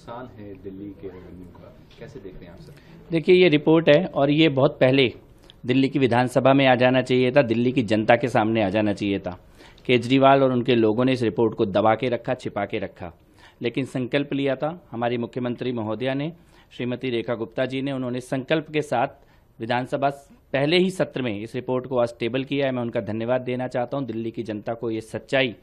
नुकसान है दिल्ली के रेवेन्यू का, कैसे देखते हैं आप सर? देखिए, ये रिपोर्ट है और ये बहुत पहले दिल्ली की विधानसभा में आ जाना चाहिए था, दिल्ली की जनता के सामने आ जाना चाहिए था। केजरीवाल और उनके लोगों ने इस रिपोर्ट को दबा के रखा, छिपा के रखा, लेकिन संकल्प लिया था हमारी मुख्यमंत्री महोदया ने, श्रीमती रेखा गुप्ता जी ने। उन्होंने संकल्प के साथ विधानसभा पहले ही सत्र में इस रिपोर्ट को आज टेबल किया है। मैं उनका धन्यवाद देना चाहता हूं। दिल्ली की जनता को ये सच्चाई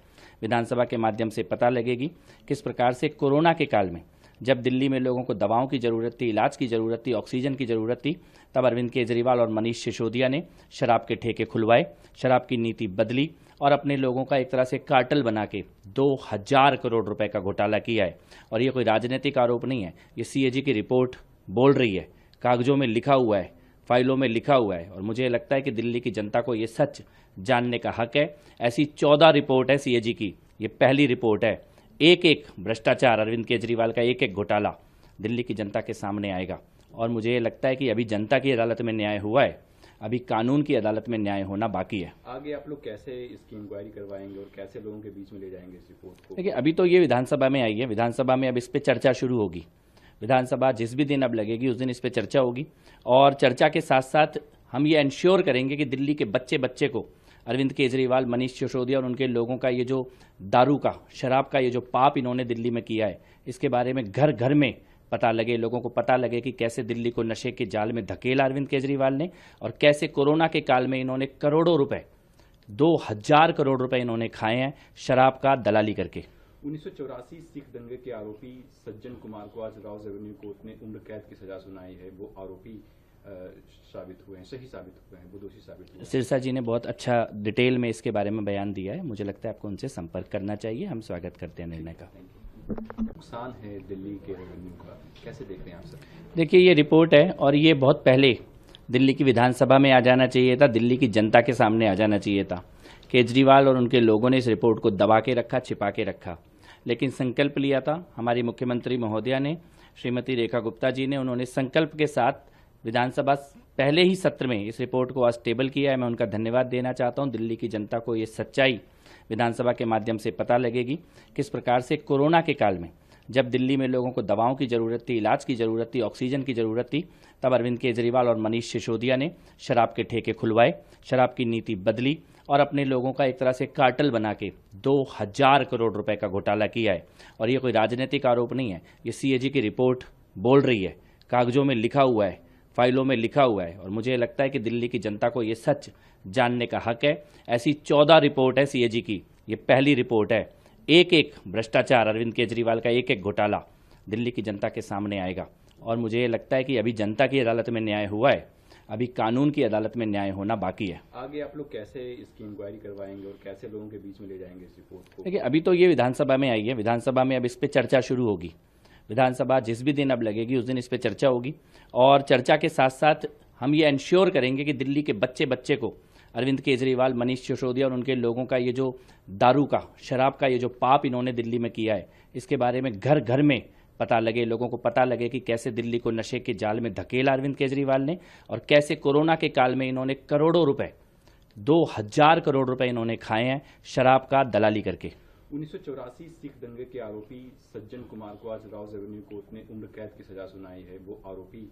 विधानसभा के माध्यम से पता लगेगी, किस प्रकार से कोरोना के काल में जब दिल्ली में लोगों को दवाओं की ज़रूरत थी, इलाज की ज़रूरत थी, ऑक्सीजन की ज़रूरत थी, तब अरविंद केजरीवाल और मनीष सिसोदिया ने शराब के ठेके खुलवाए, शराब की नीति बदली और अपने लोगों का एक तरह से कार्टल बना के 2000 करोड़ रुपए का घोटाला किया है। और ये कोई राजनीतिक आरोप नहीं है, ये सीएजी की रिपोर्ट बोल रही है, कागजों में लिखा हुआ है, फाइलों में लिखा हुआ है। और मुझे लगता है कि दिल्ली की जनता को ये सच जानने का हक है। ऐसी 14 रिपोर्ट है सीएजी की, ये पहली रिपोर्ट है। एक एक भ्रष्टाचार, अरविंद केजरीवाल का एक एक घोटाला दिल्ली की जनता के सामने आएगा। और मुझे ये लगता है कि अभी जनता की अदालत में न्याय हुआ है, अभी कानून की अदालत में न्याय होना बाकी है। आगे आप लोग कैसे इसकी इंक्वायरी करवाएंगे और कैसे लोगों के बीच में ले जाएंगे इस रिपोर्ट को? देखिए, अभी तो ये विधानसभा में आई है, विधानसभा में अब इस पर चर्चा शुरू होगी। विधानसभा जिस भी दिन अब लगेगी उस दिन इस पर चर्चा होगी। और चर्चा के साथ साथ हम ये इंश्योर करेंगे कि दिल्ली के बच्चे बच्चे को अरविंद केजरीवाल, मनीष सिसोदिया और उनके लोगों का ये जो दारू का, शराब का ये जो पाप इन्होंने दिल्ली में किया है, इसके बारे में घर घर में पता लगे, लोगों को पता लगे कि कैसे दिल्ली को नशे के जाल में धकेला अरविंद केजरीवाल ने और कैसे कोरोना के काल में इन्होंने करोड़ों रुपए, 2000 करोड़ रुपए इन्होंने खाए हैं शराब का दलाली करके। 1984 सिख दंगे के आरोपी सज्जन कुमार को आज राव रेवेन्यू कोर्ट ने उम्र कैद की सजा सुनाई है। वो आरोपी साबित हुए हैं, सही साबित हुए हैं, वो दोषी साबित हुए हैं। सिरसा जी ने बहुत अच्छा डिटेल में इसके बारे में बयान दिया है। मुझे लगता है आपको उनसे संपर्क करना चाहिए। हम स्वागत करते हैं निर्णय का। नुकसान है दिल्ली के रेवेन्यू का, कैसे देखते हैं आप सर? देखिए, ये रिपोर्ट है और ये बहुत पहले दिल्ली की विधानसभा में आ जाना चाहिए था, दिल्ली की जनता के सामने आ जाना चाहिए था। केजरीवाल और उनके लोगों ने इस रिपोर्ट को दबा के रखा, छिपा के रखा, लेकिन संकल्प लिया था हमारी मुख्यमंत्री महोदया ने, श्रीमती रेखा गुप्ता जी ने। उन्होंने संकल्प के साथ विधानसभा पहले ही सत्र में इस रिपोर्ट को आज टेबल किया है। मैं उनका धन्यवाद देना चाहता हूं। दिल्ली की जनता को ये सच्चाई विधानसभा के माध्यम से पता लगेगी, किस प्रकार से कोरोना के काल में जब दिल्ली में लोगों को दवाओं की ज़रूरत थी, इलाज की ज़रूरत थी, ऑक्सीजन की ज़रूरत थी, तब अरविंद केजरीवाल और मनीष सिसोदिया ने शराब के ठेके खुलवाए, शराब की नीति बदली और अपने लोगों का एक तरह से कार्टल बना के 2000 करोड़ रुपए का घोटाला किया है। और ये कोई राजनीतिक आरोप नहीं है, ये सीएजी की रिपोर्ट बोल रही है, कागजों में लिखा हुआ है, फाइलों में लिखा हुआ है। और मुझे लगता है कि दिल्ली की जनता को ये सच जानने का हक है। ऐसी 14 रिपोर्ट है सीएजी की, ये पहली रिपोर्ट है। एक एक भ्रष्टाचार, अरविंद केजरीवाल का एक एक घोटाला दिल्ली की जनता के सामने आएगा। और मुझे ये लगता है कि अभी जनता की अदालत में न्याय हुआ है, अभी कानून की अदालत में न्याय होना बाकी है। आगे आप लोग कैसे इसकी इंक्वायरी करवाएंगे और कैसे लोगों के बीच में ले जाएंगे इस रिपोर्ट को? देखिए, अभी तो ये विधानसभा में आई है, विधानसभा में अब इस पर चर्चा शुरू होगी। विधानसभा जिस भी दिन अब लगेगी उस दिन इस पर चर्चा होगी। और चर्चा के साथ साथ हम ये इंश्योर करेंगे कि दिल्ली के बच्चे बच्चे को अरविंद केजरीवाल, मनीष सिसोदिया और उनके लोगों का ये जो दारू का, शराब का ये जो पाप इन्होंने दिल्ली में किया है, इसके बारे में घर घर में पता लगे, लोगों को पता लगे कि कैसे दिल्ली को नशे के जाल में धकेला अरविंद केजरीवाल ने और कैसे कोरोना के काल में इन्होंने करोड़ों रुपए, 2000 करोड़ रुपए इन्होंने खाए हैं शराब का दलाली करके। 1984 सिख दंगे के आरोपी सज्जन कुमार को आज राव रेवेन्यू कोर्ट ने उम्र कैद की सजा सुनाई है। वो आरोपी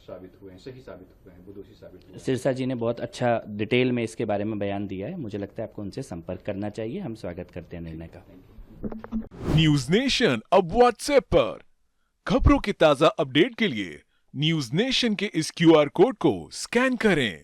साबित हुए हैं, सही साबित हुए हैं, वो दोषी साबित हुए हैं। सिरसा जी ने बहुत अच्छा डिटेल में इसके बारे में बयान दिया है। मुझे लगता है आपको उनसे संपर्क करना चाहिए। हम स्वागत करते हैं निर्णय का। न्यूज नेशन अब व्हाट्सएप पर खबरों के ताजा अपडेट के लिए न्यूज नेशन के इस क्यूआर कोड को स्कैन करें